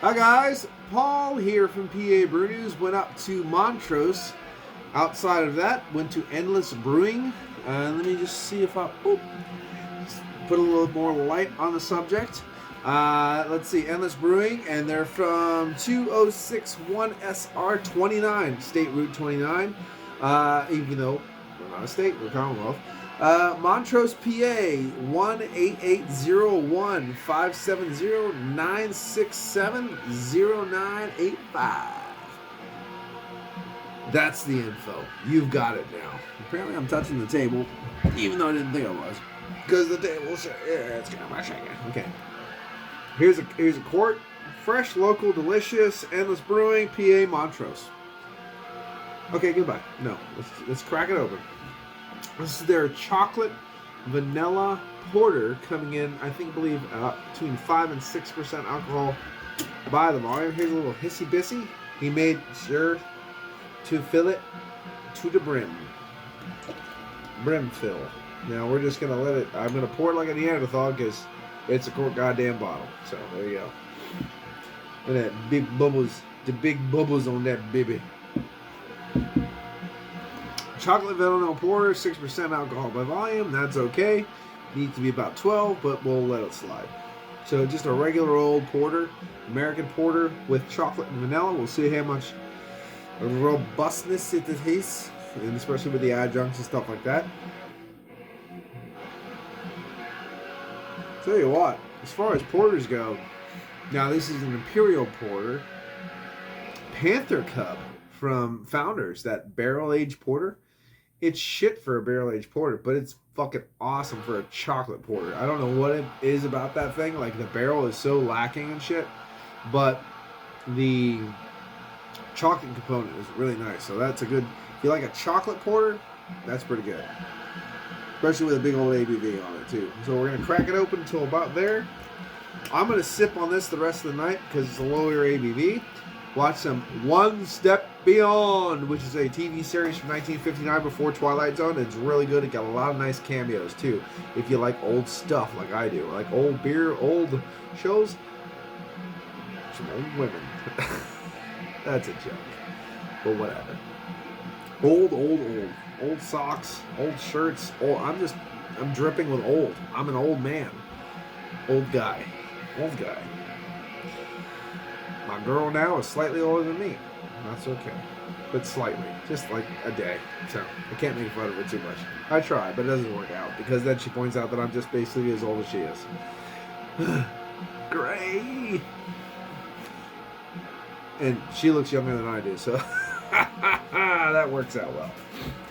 Hi guys, Paul here from PABrewNews. Went up to Montrose. Outside of that, went to Endless Brewing. Let me just see if I put a little more light on the subject. Let's see, Endless Brewing, and they're from 2061 SR 29, State Route 29. Even though we're not a state, we're Commonwealth. Montrose, PA, 1-880-570-967-0985. That's the info. You've got it now. Apparently I'm touching the table, even though I didn't think I was. Because the table, it's kind of shaking. Okay. Here's a quart. Fresh, local, delicious, Endless Brewing, PA, Montrose. Okay, goodbye. No, let's crack it open. This is their chocolate vanilla porter coming in, I believe, between 5 and 6% alcohol by the volume. Here's a little hissy bissy. He made sure to fill it to the brim. Brim fill. Now we're just gonna let it. I'm gonna pour it like a Neanderthal because it's a goddamn bottle. So there you go. And that big bubbles, the big bubbles on that baby. Chocolate vanilla porter, 6% alcohol by volume. That's okay. Needs to be about 12, but we'll let it slide. So just a regular old porter, American porter with chocolate and vanilla. We'll see how much robustness it tastes, and especially with the adjuncts and stuff like that. Tell you what, as far as porters go, now this is an Imperial Porter, Panther Cub from Founders, that barrel-aged porter. It's shit for a barrel-aged porter, but it's fucking awesome for a chocolate porter. I don't know what it is about that thing. Like, the barrel is so lacking and shit, but the chocolate component is really nice. So that's a good, if you like a chocolate porter, that's pretty good. Especially with a big old ABV on it, too. So we're going to crack it open until about there. I'm going to sip on this the rest of the night because it's a lower ABV. Watch some One Step Beyond, which is a TV series from 1959 before Twilight Zone. It's really good. It got a lot of nice cameos, too, if you like old stuff like I do. Like old beer, old shows. Some old women. That's a joke. But whatever. Old. Old socks, old shirts. I'm dripping with old. I'm an old man. Old guy. My girl now is slightly older than me. That's okay. But slightly. Just like a day. So I can't make fun of it too much. I try, but it doesn't work out. Because then she points out that I'm just basically as old as she is. Gray. And she looks younger than I do, so that works out well.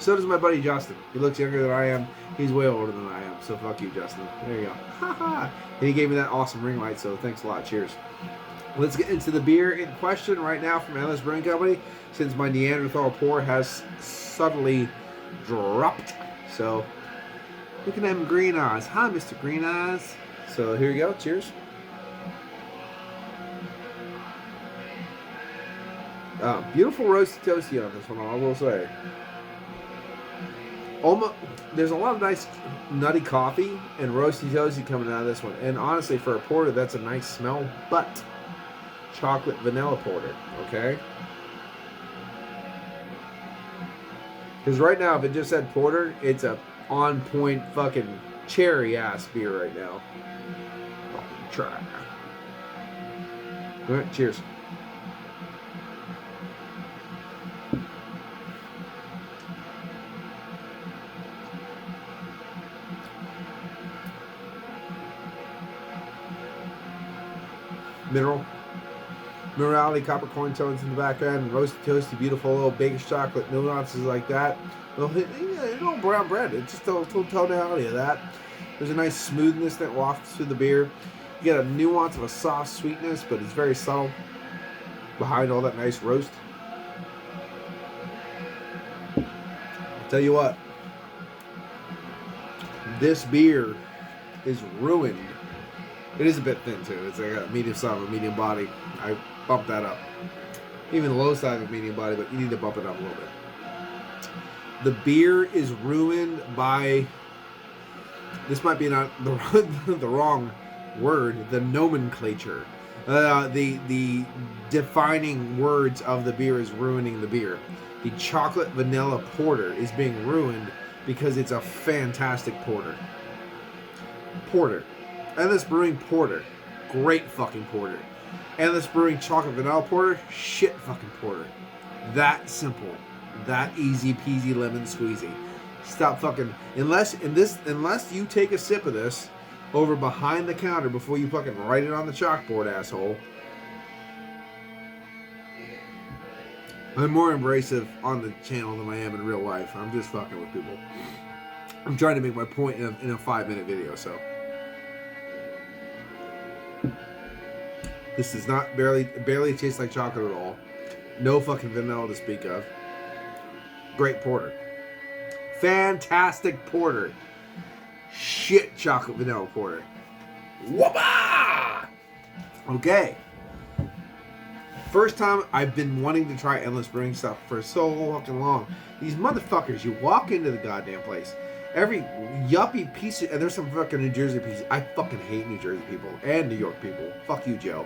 So does my buddy Justin. He looks younger than I am. He's way older than I am. So fuck you, Justin. There you go. And he gave me that awesome ring light, so thanks a lot. Cheers. Let's get into the beer in question right now from Endless Brewing Company, since my Neanderthal pour has subtly dropped. So look at them green eyes. Hi, Mr. Green Eyes. So here you go. Cheers. Beautiful roasty toasty on this one, I will say. There's a lot of nice nutty coffee and roasty toasty coming out of this one. And honestly, for a porter, that's a nice smell. But chocolate vanilla porter, okay? Because right now, if it just said porter, it's a on-point fucking cherry-ass beer right now. Try. All right, cheers. Minerality, copper corn tones in the background, roasty, toasty, beautiful little baker's chocolate nuances like that. Little brown bread. It's just a little tonality of that. There's a nice smoothness that wafts through the beer. You get a nuance of a soft sweetness, but it's very subtle behind all that nice roast. I'll tell you what, this beer is ruined. It is a bit thin too. It's like a medium size of a medium body. I bumped that up. Even the low side of a medium body, but you need to bump it up a little bit. The beer is ruined by, this might be not the wrong word, the nomenclature. The defining words of the beer is ruining the beer. The chocolate vanilla porter is being ruined because it's a fantastic porter. Endless Brewing porter. Great fucking porter. Endless Brewing chocolate vanilla porter. Shit fucking porter. That simple. That easy peasy lemon squeezy. Stop fucking... Unless you take a sip of this over behind the counter before you fucking write it on the chalkboard, asshole. I'm more abrasive on the channel than I am in real life. I'm just fucking with people. I'm trying to make my point in a 5-minute video, so. This does not barely taste like chocolate at all. No fucking vanilla to speak of. Great porter. Fantastic porter. Shit chocolate vanilla porter. Whoopah! Okay. First time I've been wanting to try Endless Brewing stuff for so fucking long. These motherfuckers, you walk into the goddamn place. Every yuppie piece of, and there's some fucking New Jersey pieces. I fucking hate New Jersey people and New York people. Fuck you, Joe.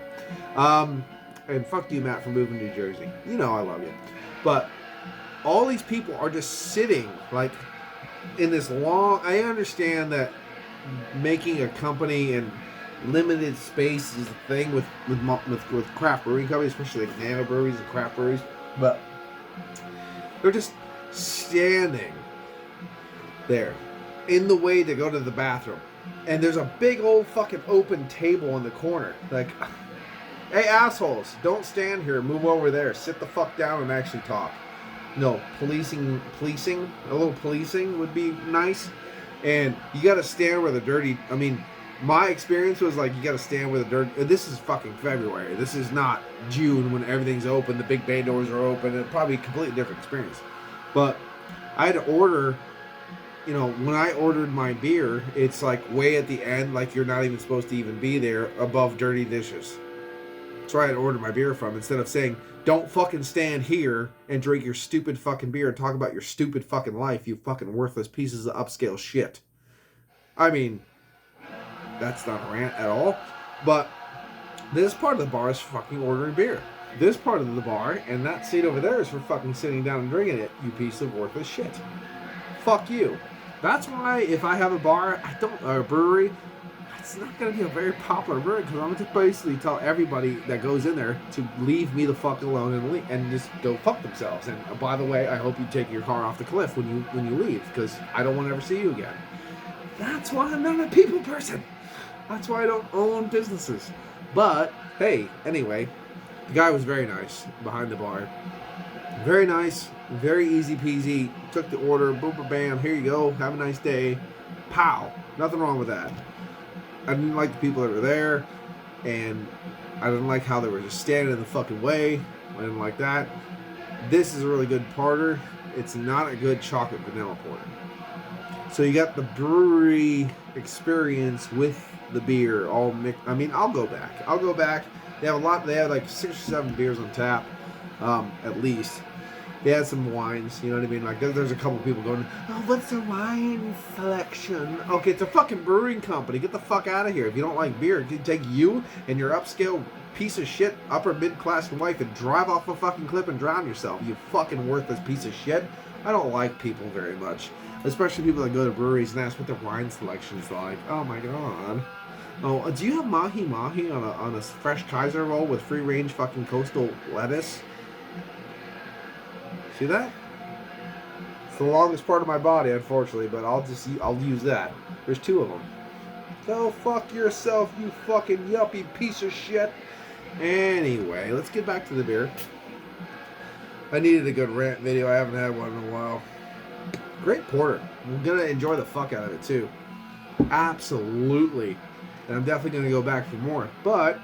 And fuck you, Matt, for moving to New Jersey. You know I love you. But all these people are just sitting like in this long... I understand that making a company and limited space is a thing with craft brewing companies, especially like nano breweries and craft breweries. But they're just standing there in the way to go to the bathroom, and there's a big old fucking open table in the corner. Like, hey assholes, don't stand here, move over there, sit the fuck down and actually talk. No, policing, a little policing would be nice. And you gotta stand where the dirty, I mean, my experience was like, you gotta stand where the dirt, this is fucking February, this is not June when everything's open, the big bay doors are open, and probably a completely different experience. But I had to order, you know, when I ordered my beer, it's like way at the end, like you're not even supposed to even be there, above dirty dishes. That's where I had to order my beer from, instead of saying, don't fucking stand here and drink your stupid fucking beer and talk about your stupid fucking life, you fucking worthless pieces of upscale shit. I mean, that's not a rant at all, but this part of the bar is for fucking ordering beer. This part of the bar and that seat over there is for fucking sitting down and drinking it, you piece of worthless shit. Fuck you. That's why if I have a bar, or a brewery, it's not going to be a very popular brewery, because I'm going to basically tell everybody that goes in there to leave me the fuck alone and just go fuck themselves. And by the way, I hope you take your car off the cliff when you leave, because I don't want to ever see you again. That's why I'm not a people person. That's why I don't own businesses. But, hey, anyway, the guy was very nice behind the bar. Very nice, very easy peasy. Took the order, boom, boom, bam, here you go, have a nice day. Pow. Nothing wrong with that. I didn't like the people that were there, and I didn't like how they were just standing in the fucking way. I didn't like that. This is a really good porter. It's not a good chocolate vanilla porter. So you got the brewery experience with the beer all mixed. I mean, I'll go back. They have a lot. They have like 6 or 7 beers on tap, at least. They had some wines, you know what I mean? Like, there's a couple people going, oh, what's the wine selection? Okay, it's a fucking brewing company. Get the fuck out of here. If you don't like beer, you take you and your upscale piece of shit upper mid-class wife and drive off a fucking cliff and drown yourself. You fucking worthless piece of shit. I don't like people very much. Especially people that go to breweries and ask what their wine selection's like. Oh my god. Oh, do you have mahi-mahi on a fresh Kaiser roll with free-range fucking coastal lettuce? See that? It's the longest part of my body, unfortunately, but I'll use that. There's 2 of them. Go fuck yourself, you fucking yuppie piece of shit. Anyway, let's get back to the beer. I needed a good rant video. I haven't had one in a while. Great porter. I'm gonna enjoy the fuck out of it too. Absolutely. And I'm definitely gonna go back for more. But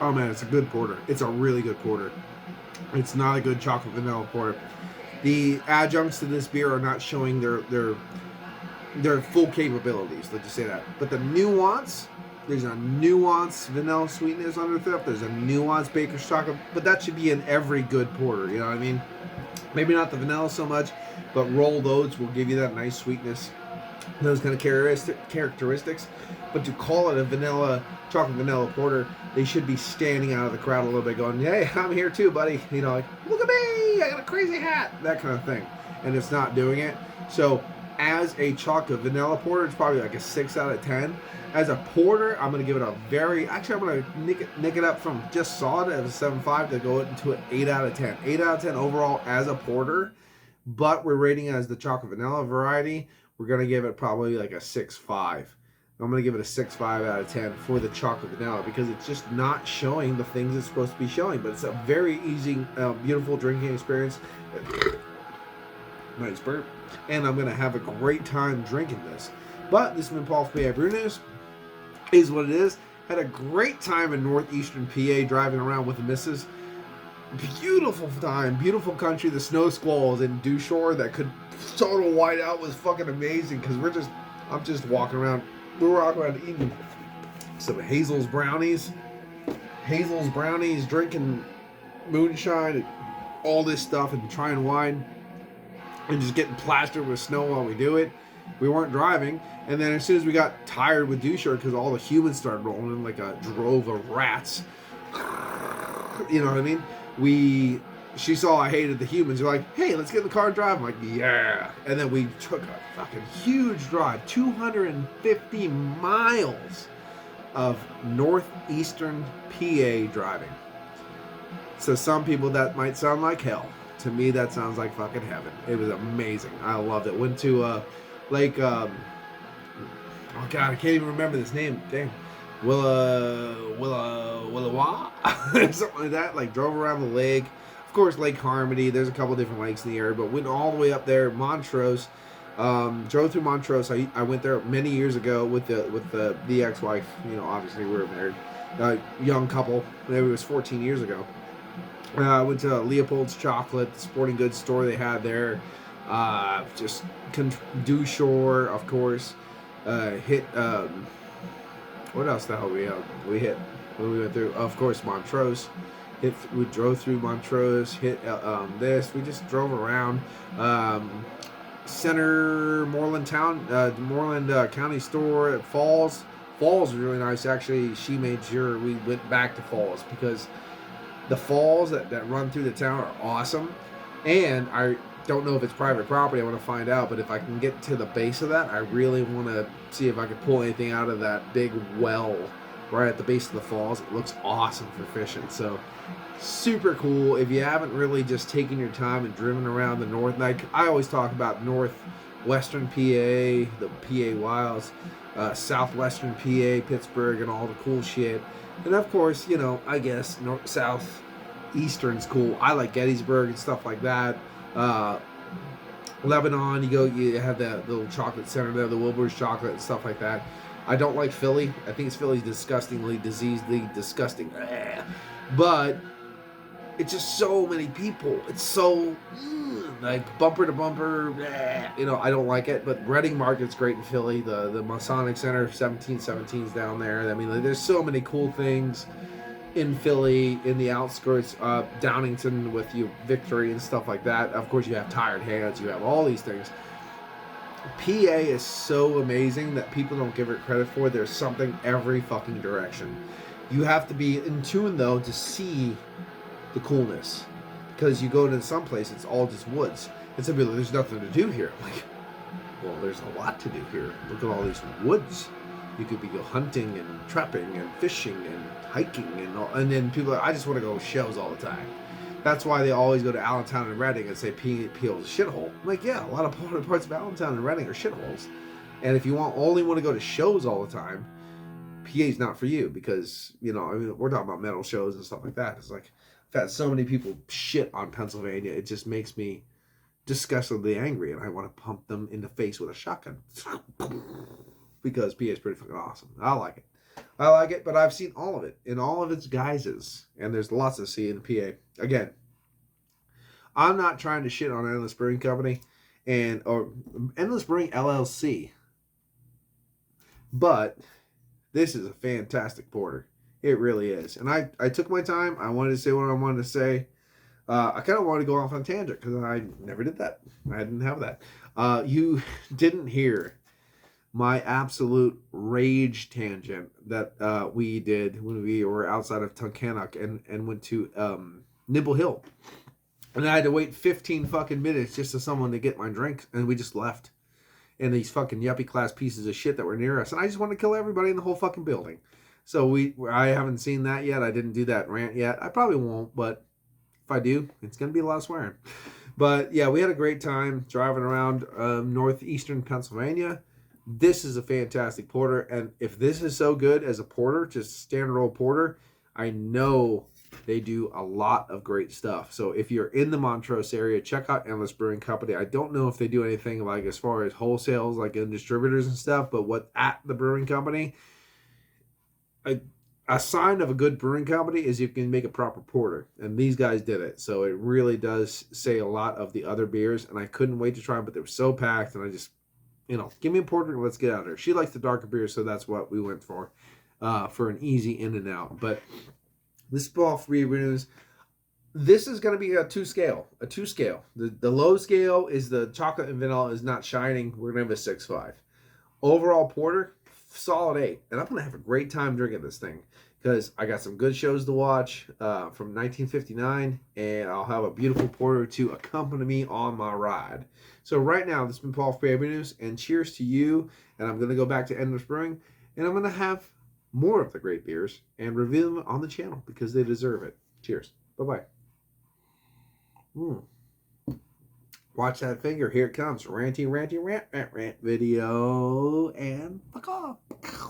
oh man, it's a good porter. It's a really good porter. It's not a good chocolate vanilla porter. The adjuncts to this beer are not showing their full capabilities. Let's just say that. But the nuance, there's a nuance vanilla sweetness underneath. There's a nuance baker's chocolate, but that should be in every good porter. You know what I mean? Maybe not the vanilla so much, but rolled oats will give you that nice sweetness. those kind of characteristics. But to call it a chocolate vanilla porter, they should be standing out of the crowd a little bit going, hey, I'm here too, buddy. You know, like, look at me, I got a crazy hat, that kind of thing. And it's not doing it. So as a chocolate vanilla porter, it's probably like a 6 out of 10. As a porter, I'm going to give it I'm going to nick it up from just solid at a 7.5 to go into an 8 out of 10. 8 out of 10 overall as a porter, but we're rating it as the chocolate vanilla variety. We're going to give it probably like a 6.5. I'm going to give it a 6.5 out of 10 for the chocolate vanilla because it's just not showing the things it's supposed to be showing. But it's a very easy, beautiful drinking experience. Nice burp. And I'm going to have a great time drinking this. But this has been Paul from PABrewNews. Is what it is. Had a great time in northeastern PA driving around with the missus. Beautiful time, beautiful country. The snow squalls in Dewshore that could total white out was fucking amazing because I'm just walking around. We're walking around eating some Hazel's brownies, drinking moonshine, and all this stuff, and trying wine, and just getting plastered with snow while we do it. We weren't driving, and then as soon as we got tired with Dewshore because all the humans started rolling in like a drove of rats, you know what I mean? She saw I hated the humans. They're like, hey, let's get in the car and drive. I'm like, yeah. And then we took a fucking huge drive, 250 miles of northeastern PA driving. So some people that might sound like hell. To me, that sounds like fucking heaven. It was amazing. I loved it. Went to Lake, oh God, I can't even remember this name. Damn. Willawa? Something like that. Like, drove around the lake. Of course, Lake Harmony. There's a couple different lakes in the area, but went all the way up there. Montrose. Drove through Montrose. I went there many years ago with the ex-wife. You know, obviously we were married. Young couple. Maybe it was 14 years ago. I went to Leopold's Chocolate, the sporting goods store they had there. Just Dewshore, of course. Hit. What else the hell we hit when we went through? Of course, Montrose. We drove through Montrose. Hit this. We just drove around. Center Moreland County store at Falls. Falls was really nice. Actually, she made sure we went back to Falls because the falls that run through the town are awesome. And I don't know if it's private property. I want to find out. But if I can get to the base of that, I really want to see if I can pull anything out of that big well right at the base of the falls. It looks awesome for fishing. So super cool. If you haven't really just taken your time and driven around the north, like I always talk about northwestern PA, the PA Wilds, southwestern PA, Pittsburgh, and all the cool shit. And of course, you know, I guess southeastern's cool. I like Gettysburg and stuff like that. Lebanon, you have the little chocolate center there, the Wilbur's chocolate and stuff like that. I don't like Philly. I think Philly's disgustingly disgusting. But it's just so many people. It's so like bumper to bumper. You know, I don't like it. But Reading Market's great in Philly. The Masonic Center, 1717's down there. I mean, like, there's so many cool things in Philly, in the outskirts, Downington with Victory and stuff like that. Of course, you have Tired Hands. You have all these things. PA is so amazing that people don't give it credit for. There's something every fucking direction. You have to be in tune, though, to see the coolness. Because you go to some place, it's all just woods. And some people, there's nothing to do here. Like, well, there's a lot to do here. Look at all these woods. You could be go hunting and trapping and fishing and hiking and all. And then people are, I just want to go shows all the time. That's why they always go to Allentown and Reading and say PA's a shithole. I'm like, yeah, a lot of parts of Allentown and Reading are shitholes. And if you only want to go to shows all the time, PA's not for you because, you know, I mean, we're talking about metal shows and stuff like that. It's like, I've had so many people shit on Pennsylvania. It just makes me disgustedly angry, and I want to pump them in the face with a shotgun. Because PA is pretty fucking awesome. I like it, but I've seen all of it in all of its guises, and there's lots to see in PA. Again, I'm not trying to shit on Endless Brewing Company or Endless Brewing LLC, but this is a fantastic porter. It really is, and I took my time. I wanted to say what I wanted to say. I kind of wanted to go off on a tangent because I never did that. I didn't have that. You didn't hear my absolute rage tangent that we did when we were outside of Tunkhannock and went to Nibble Hill. And I had to wait 15 fucking minutes just for someone to get my drink, and we just left. And these fucking yuppie class pieces of shit that were near us, and I just wanted to kill everybody in the whole fucking building. So I haven't seen that yet. I didn't do that rant yet. I probably won't, but if I do, it's gonna be a lot of swearing. But yeah, we had a great time driving around northeastern Pennsylvania. This is a fantastic porter, and if this is so good as a porter, just standard old porter, I know they do a lot of great stuff. So if you're in the Montrose area, check out Endless Brewing Company. I don't know if they do anything like as far as wholesales, like in distributors and stuff, but what at the brewing company, a sign of a good brewing company is you can make a proper porter, and these guys did it. So it really does say a lot of the other beers, and I couldn't wait to try them, but they were so packed, and I just, give me a porter and let's get out of there. She likes the darker beers, so that's what we went for an easy in and out. But this PABrewNews, this is going to be a two scale. The low scale is the chocolate and vanilla is not shining. We're going to have a 6.5. Overall porter, solid 8. And I'm going to have a great time drinking this thing because I got some good shows to watch from 1959, and I'll have a beautiful porter to accompany me on my ride. So right now, this has been Paul from PABrewNews, and cheers to you. And I'm going to go back to Endless Brewing, and I'm going to have more of the great beers and review them on the channel because they deserve it. Cheers. Bye-bye. Watch that finger. Here it comes. Ranty, rant video. And fuck off.